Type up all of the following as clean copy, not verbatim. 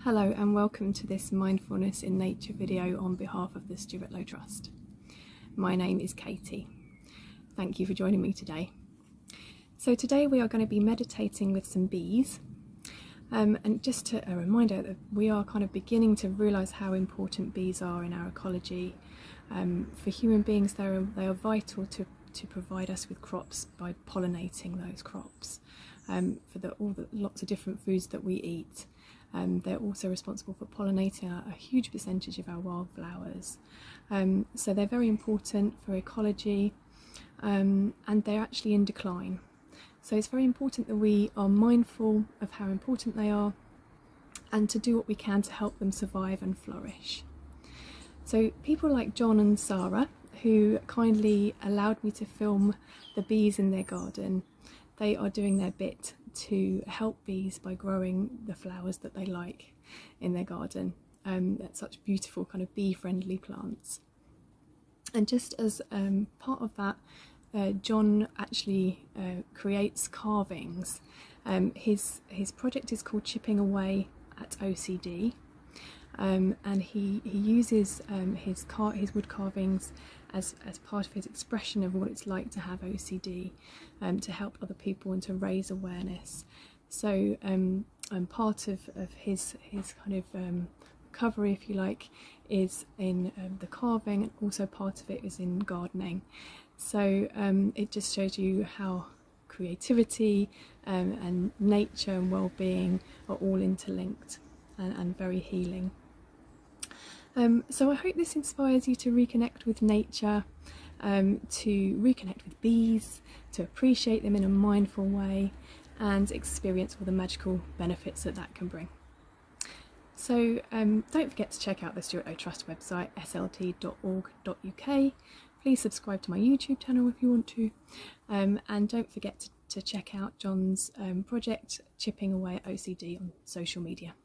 Hello and welcome to this Mindfulness in Nature video on behalf of the Stuart Low Trust. My name is Katie. Thank you for joining me today. So today we are going to be meditating with some bees, and just a reminder that we are kind of beginning to realise how important bees are in our ecology. For human beings they are vital to provide us with crops by pollinating those crops, for lots of different foods that we eat. They're also responsible for pollinating a huge percentage of our wildflowers. So they're very important for ecology, and they're actually in decline. So it's very important that we are mindful of how important they are and to do what we can to help them survive and flourish. So people like John and Sarah, who kindly allowed me to film the bees in their garden, they are doing their bit to help bees by growing the flowers that they like in their garden. That's such beautiful kind of bee-friendly plants. And just as part of that, John actually creates carvings. His project is called Chipping Away at OCD, and he uses his wood carvings as part of his expression of what it's like to have OCD, to help other people and to raise awareness. So part of his kind of recovery, if you like, is in the carving, and also part of it is in gardening. So it just shows you how creativity and nature and well-being are all interlinked and very healing. So I hope this inspires you to reconnect with nature, to reconnect with bees, to appreciate them in a mindful way and experience all the magical benefits that can bring. So don't forget to check out the Stuart Low Trust website, slt.org.uk. Please subscribe to my YouTube channel if you want to, and don't forget to check out John's project Chipping Away at OCD on social media.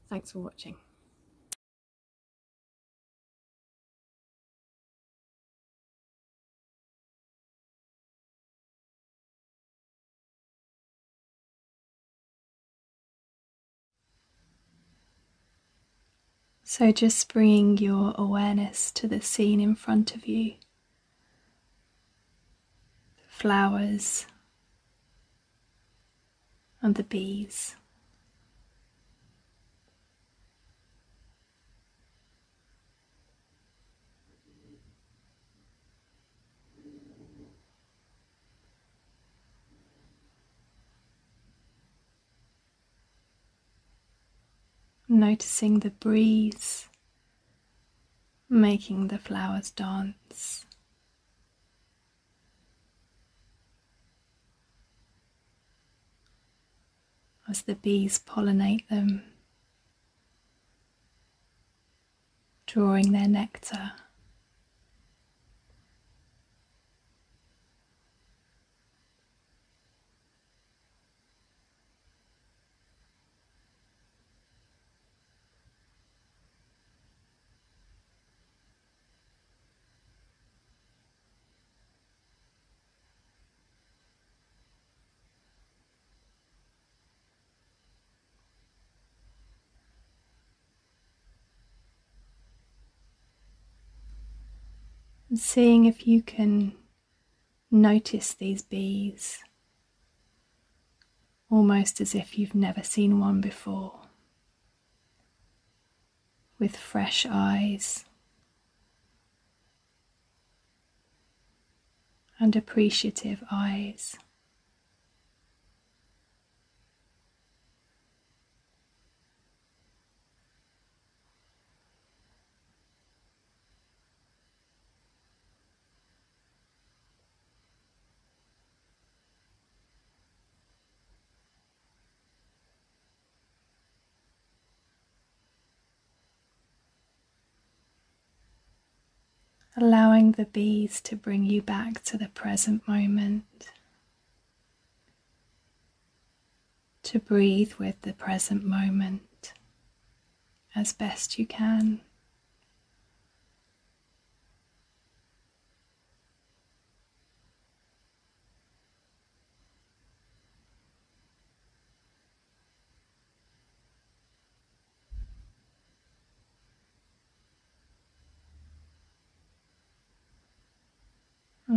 Thanks for watching. So just bringing your awareness to the scene in front of you, the flowers and the bees. Noticing the breeze making the flowers dance. As the bees pollinate them, drawing their nectar. And seeing if you can notice these bees, almost as if you've never seen one before, with fresh eyes and appreciative eyes. Allowing the bees to bring you back to the present moment, to breathe with the present moment as best you can.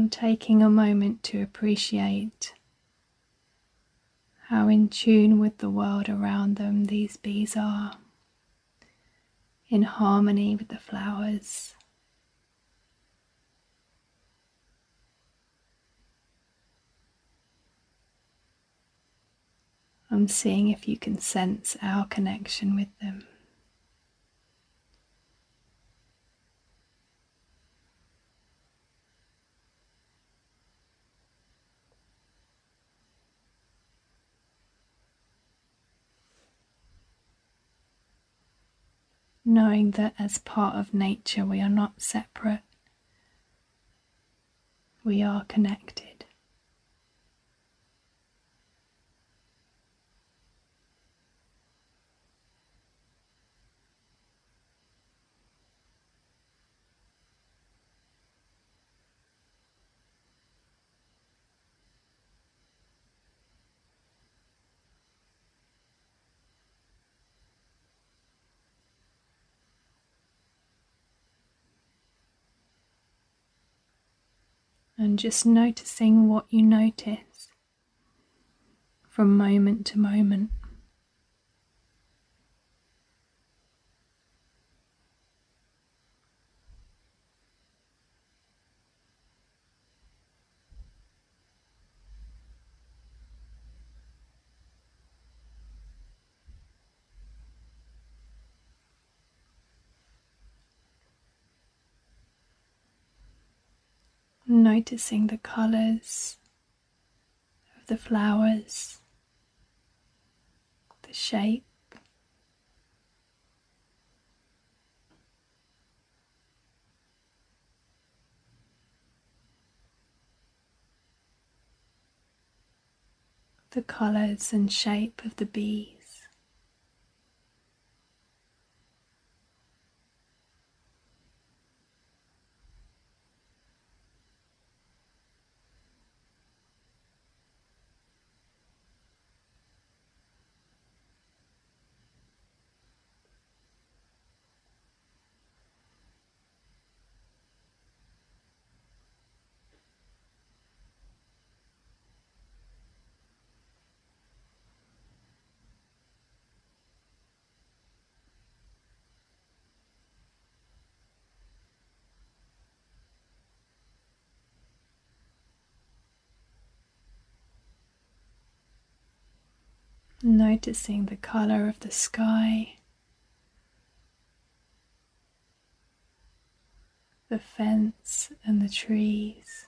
And taking a moment to appreciate how in tune with the world around them these bees are, in harmony with the flowers. I'm seeing if you can sense our connection with them. Knowing that as part of nature we are not separate, we are connected. And just noticing what you notice from moment to moment. Noticing the colours of the flowers, the shape, the colours and shape of the bees. Noticing the colour of the sky, the fence and the trees.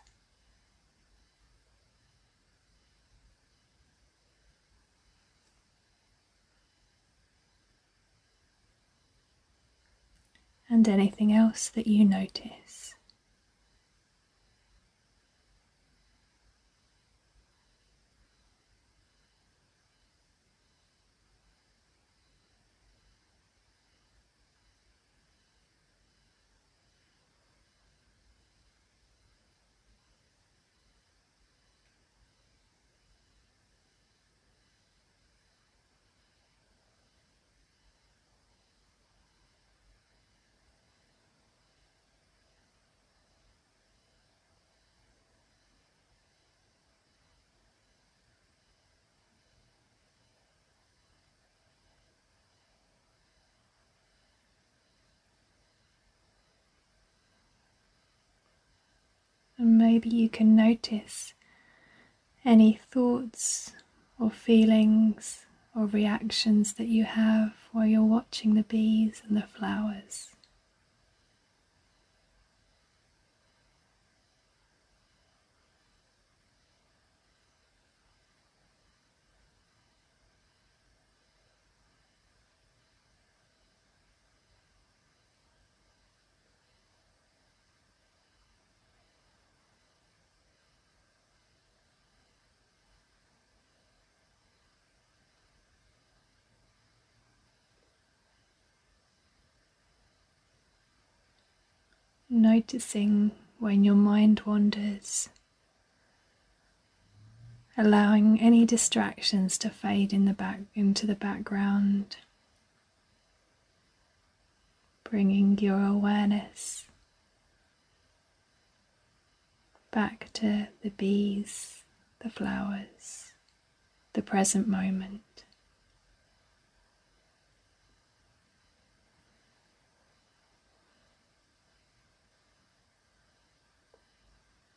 And anything else that you notice. And maybe you can notice any thoughts or feelings or reactions that you have while you're watching the bees and the flowers. Noticing when your mind wanders, allowing any distractions to fade into the background, bringing your awareness back to the bees, the flowers, the present moment.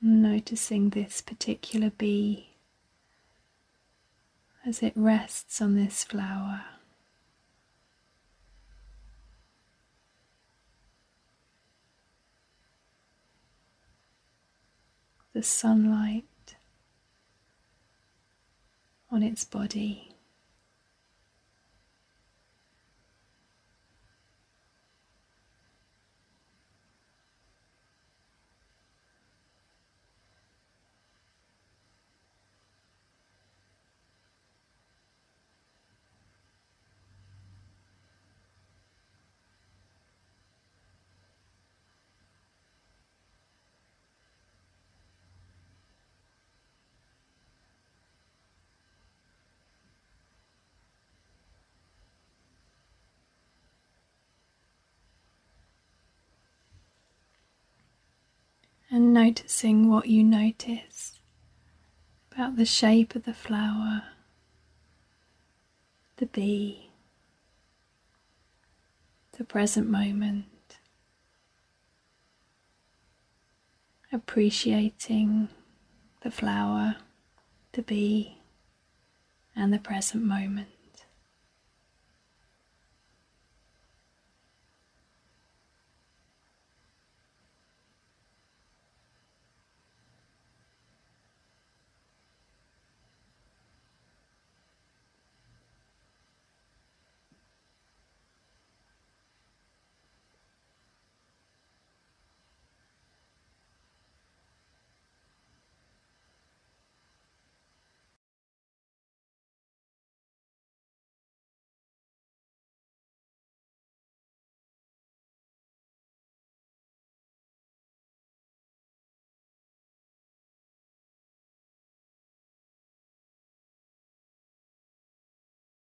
Noticing this particular bee as it rests on this flower. The sunlight on its body. And noticing what you notice about the shape of the flower, the bee, the present moment, appreciating the flower, the bee, and the present moment.